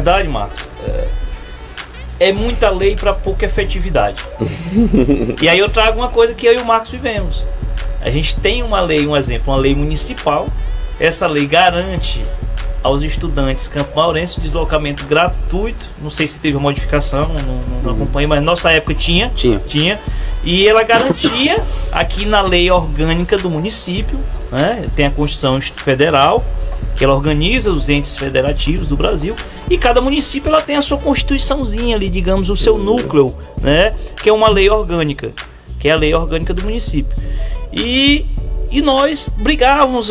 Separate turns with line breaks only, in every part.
verdade, Marcos, é muita lei para pouca efetividade. E aí eu trago uma coisa que eu e o Marcos vivemos. A gente tem uma lei, um exemplo, uma lei municipal. Essa lei garante aos estudantes campo-maurense o deslocamento gratuito. Não sei se teve uma modificação, não acompanhei, mas na nossa época tinha. E ela garantia aqui na lei orgânica do município, né? Tem a Constituição Federal, que ela organiza os entes federativos do Brasil, e cada município ela tem a sua constituiçãozinha ali, digamos, o seu núcleo, né? Que é uma lei orgânica, que é a lei orgânica do município. E nós brigávamos,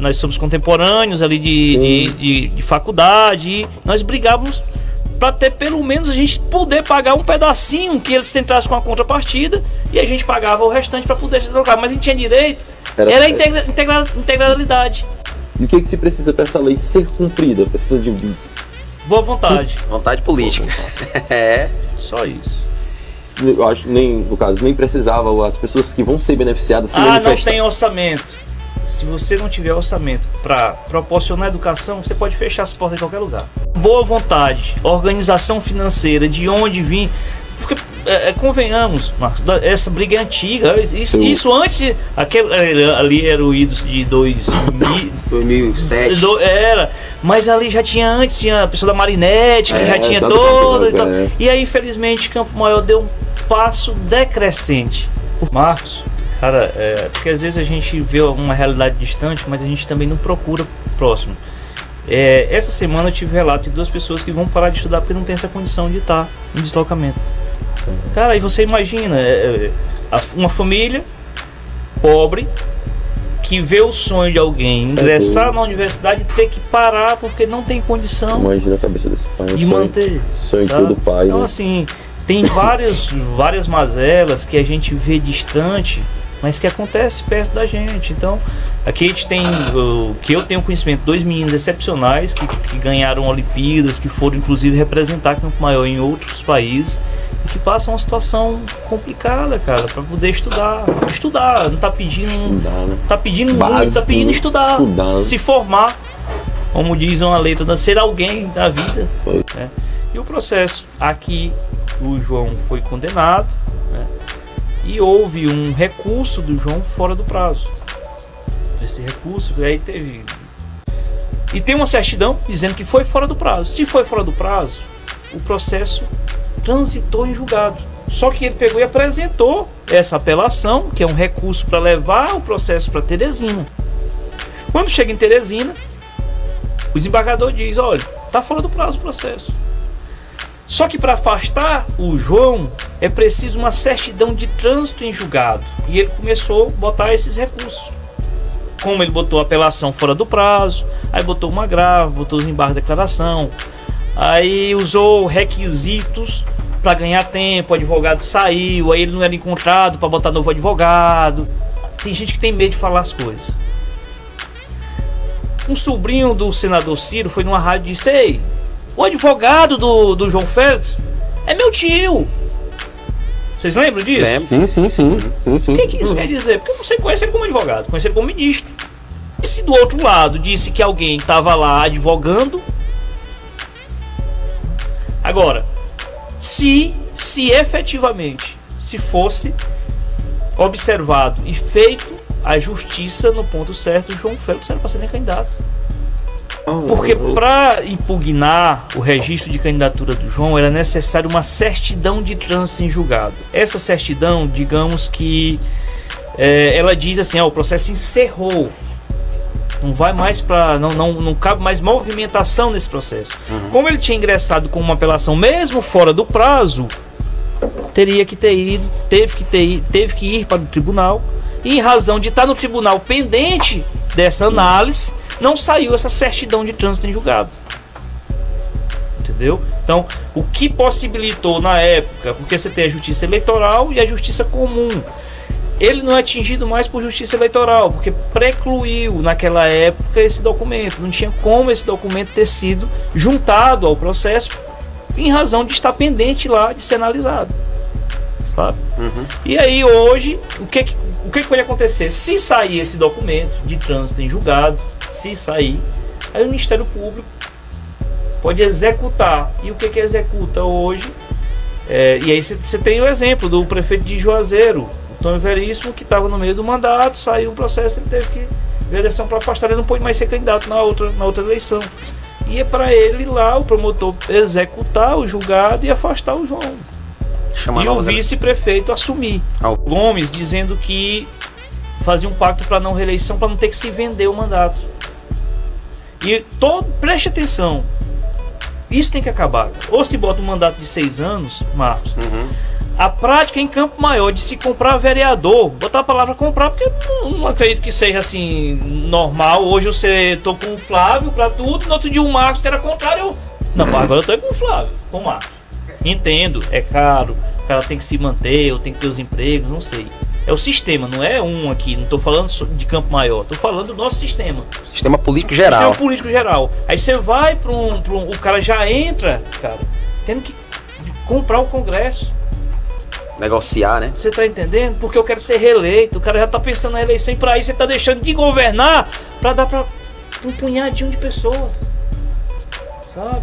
nós somos contemporâneos ali de faculdade, e nós brigávamos para ter pelo menos a gente poder pagar um pedacinho que eles entrassem com a contrapartida, e a gente pagava o restante para poder se trocar, mas a gente tinha direito, era integralidade.
E o que se precisa para essa lei ser cumprida? Precisa de
boa vontade.
Vontade política.
Só isso.
Eu acho que no caso nem precisava as pessoas que vão ser beneficiadas se manifestar.
Não tem orçamento. Se você não tiver orçamento para proporcionar educação, você pode fechar as portas em qualquer lugar. Boa vontade, organização financeira, de onde vir. Porque, convenhamos, Marcos, essa briga é antiga. Isso antes, ali era o idos de
2007.
Era, mas ali já tinha antes, tinha a pessoa da Marinette, que já tinha toda. E aí, infelizmente, Campo Maior deu um passo decrescente. Marcos, cara, porque às vezes a gente vê uma realidade distante, mas a gente também não procura próximo. Essa semana eu tive relato de 2 pessoas que vão parar de estudar porque não tem essa condição de estar em deslocamento. Cara, aí você imagina uma família pobre que vê o sonho de alguém ingressar na universidade e ter que parar porque não tem condição.
Imagina a cabeça desse pai
de manter.
Sonho de todo pai.
Então,
né?
assim, tem várias mazelas que a gente vê distante, mas que acontece perto da gente. Então, aqui a gente tem, que eu tenho conhecimento, 2 meninos excepcionais que ganharam Olimpíadas, que foram inclusive representar Campo Maior em outros países, e que passam uma situação complicada, cara, para poder estudar, não tá pedindo, tá pedindo muito, tá pedindo estudar, se formar, como diz uma letra, ser alguém da vida, né? E o processo, aqui o João foi condenado, né? E houve um recurso do João fora do prazo. Esse recurso aí teve, e tem uma certidão dizendo que foi fora do prazo. Se foi fora do prazo, o processo transitou em julgado. Só que ele pegou e apresentou essa apelação, que é um recurso para levar o processo para Teresina. Quando chega em Teresina, o desembargador diz: olha, tá fora do prazo o processo. Só que para afastar o João é preciso uma certidão de trânsito em julgado. E ele começou a botar esses recursos. Como ele botou a apelação fora do prazo, aí botou uma grave, botou os embargos de declaração, aí usou requisitos para ganhar tempo, o advogado saiu, aí ele não era encontrado para botar novo advogado. Tem gente que tem medo de falar as coisas. Um sobrinho do senador Ciro foi numa rádio e disse: ei, o advogado do João Félix é meu tio. Vocês lembram disso?
Sim.
O que isso quer dizer? Porque você conhece ele como advogado, conhece ele como ministro. E se do outro lado disse que alguém estava lá advogando? Agora, se efetivamente se fosse observado e feito a justiça no ponto certo, o João Félix era para ser nem candidato. Porque para impugnar o registro de candidatura do João era necessário uma certidão de trânsito em julgado. Essa certidão, digamos que ela diz assim: o processo encerrou, não vai mais para, não cabe mais movimentação nesse processo. Como ele tinha ingressado com uma apelação mesmo fora do prazo, teve que ir para o tribunal, e em razão de estar no tribunal pendente dessa análise, não saiu essa certidão de trânsito em julgado. Entendeu? Então, o que possibilitou na época, porque você tem a justiça eleitoral e a justiça comum, ele não é atingido mais por justiça eleitoral, porque precluiu naquela época esse documento. Não tinha como esse documento ter sido juntado ao processo em razão de estar pendente lá de ser analisado, sabe? E aí hoje, o que pode acontecer? Se sair esse documento de trânsito em julgado, se sair, aí o Ministério Público pode executar. E o que executa hoje? E aí você tem o exemplo do prefeito de Juazeiro, o Tom Veríssimo, que estava no meio do mandato, saiu o processo, ele teve que ver a eleição para afastar, ele não pôde mais ser candidato na outra eleição. E é para ele lá, o promotor, executar o julgado e afastar o João. E o vice-prefeito assumir. Gomes dizendo que fazia um pacto para não reeleição, para não ter que se vender o mandato. E preste atenção, isso tem que acabar. Ou se bota um mandato de 6 anos, Marcos, a prática em Campo Maior de se comprar vereador, botar a palavra comprar, porque eu não acredito que seja assim normal. Hoje você tô com o Flávio para tudo, no outro dia o Marcos que era contrário. Não, agora eu tô com o Flávio, com o Marcos. Entendo, é caro, o cara tem que se manter, ou tem que ter os empregos, não sei. É o sistema, não é um aqui, não tô falando de Campo Maior, tô falando do nosso sistema.
Sistema político geral.
Sistema político geral. Aí você vai para o cara já entra, cara, tendo que comprar o Congresso.
Negociar, né?
Você tá entendendo? Porque eu quero ser reeleito, o cara já tá pensando na eleição e pra isso você tá deixando de governar pra dar pra um punhadinho de pessoas. Sabe?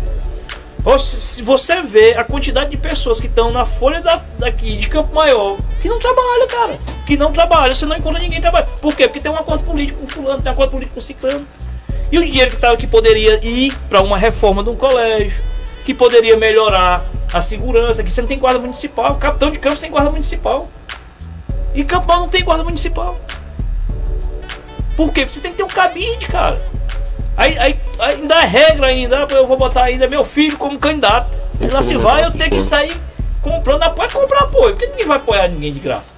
Ou se você vê a quantidade de pessoas que estão na folha daqui de Campo Maior, que não trabalha, cara. Que não trabalha, você não encontra ninguém trabalhando. Por quê? Porque tem um acordo político com fulano, tem um acordo político com ciclano. E o dinheiro que poderia ir para uma reforma de um colégio, que poderia melhorar a segurança, que você não tem guarda municipal. Capitão de Campos tem guarda municipal. E Campo Maior não tem guarda municipal. Por quê? Porque você tem que ter um cabide, cara. Aí ainda é regra ainda, eu vou botar ainda meu filho como candidato. Lá se vai, eu tenho que sair comprando apoio, comprar apoio. Porque ninguém vai apoiar ninguém de graça.